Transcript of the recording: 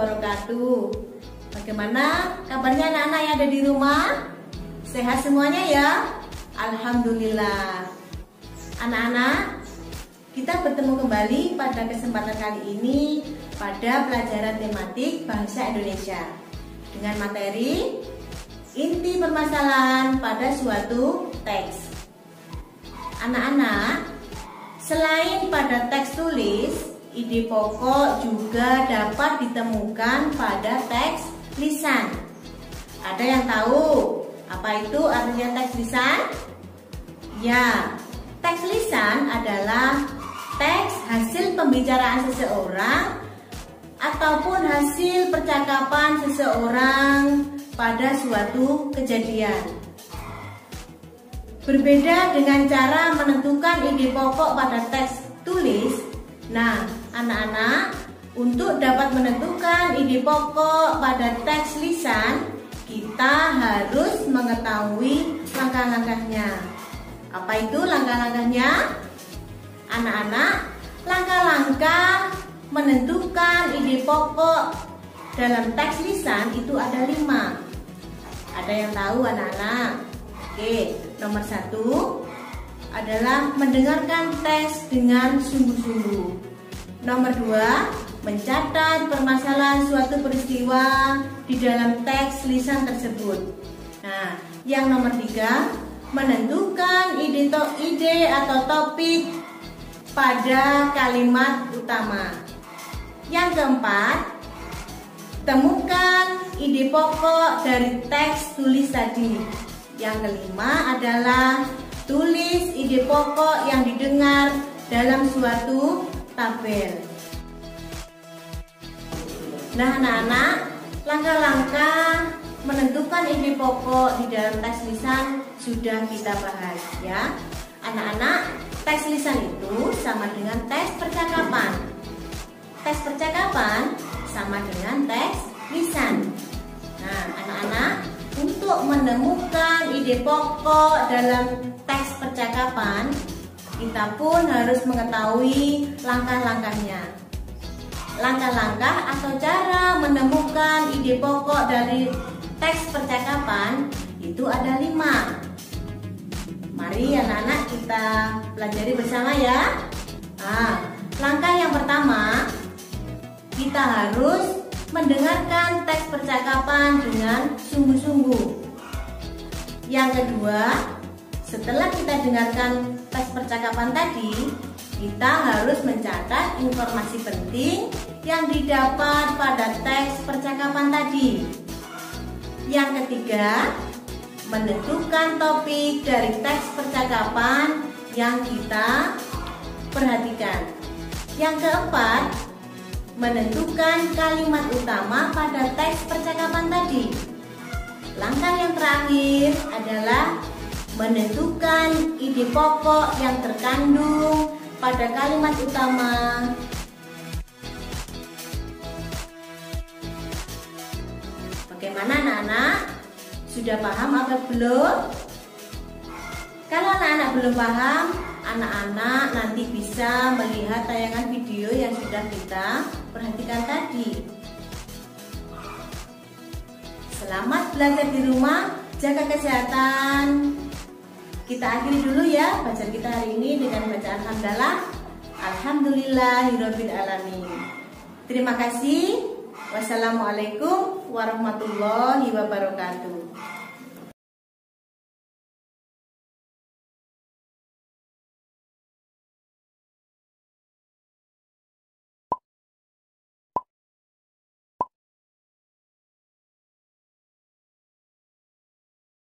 wabarakatuh. Bagaimana kabarnya anak-anak yang ada di rumah? Sehat semuanya ya? Alhamdulillah. Anak-anak, kita bertemu kembali pada kesempatan kali ini pada pelajaran tematik Bahasa Indonesia dengan materi inti permasalahan pada suatu teks. Anak-anak, selain pada teks tulis, ide pokok juga dapat ditemukan pada teks lisan. Ada yang tahu apa itu artinya teks lisan? Ya, teks lisan adalah teks hasil pembicaraan seseorang ataupun hasil percakapan seseorang pada suatu kejadian. Berbeda dengan cara menentukan ide pokok pada teks tulis. Nah, anak-anak, untuk dapat menentukan ide pokok pada teks lisan, kita harus mengetahui langkah-langkahnya. Apa itu langkah-langkahnya? Anak-anak, langkah-langkah menentukan ide pokok dalam teks lisan itu ada 5. Ada yang tahu anak-anak? Oke, nomor 1 adalah mendengarkan teks dengan sungguh-sungguh. Nomor 2, mencatat permasalahan suatu peristiwa di dalam teks lisan tersebut. Nah, yang nomor 3, menentukan ide atau topik pada kalimat utama. Yang keempat, temukan ide pokok dari teks tulis tadi. Yang kelima adalah tulis ide pokok yang didengar dalam suatu tabel. Nah, anak-anak, langkah-langkah menentukan ide pokok di dalam teks lisan sudah kita bahas ya. Anak-anak, teks lisan itu sama dengan teks percakapan. Teks percakapan sama dengan teks lisan. Nah, anak-anak, untuk menemukan ide pokok dalam teks percakapan, kita pun harus mengetahui langkah-langkahnya. Langkah-langkah atau cara menemukan ide pokok dari teks percakapan itu ada 5. Mari anak-anak kita pelajari bersama ya. Nah, langkah yang pertama, kita harus mendengarkan teks percakapan dengan sungguh-sungguh. Yang kedua, setelah kita dengarkan teks percakapan tadi, kita harus mencatat informasi penting yang didapat pada teks percakapan tadi. Yang ketiga, menentukan topik dari teks percakapan yang kita perhatikan. Yang keempat, menentukan kalimat utama pada teks percakapan tadi. Langkah yang terakhir adalah menentukan ide pokok yang terkandung pada kalimat utama. Bagaimana anak-anak? Sudah paham atau belum? Kalau anak-anak belum paham, anak-anak nanti bisa melihat tayangan video yang sudah kita perhatikan tadi. Selamat belajar di rumah, jaga kesehatan. Kita akhiri dulu ya bacaan kita hari ini dengan bacaan hamdalah. Alhamdulillahirabbil alamin. Terima kasih. Wassalamualaikum warahmatullahi wabarakatuh.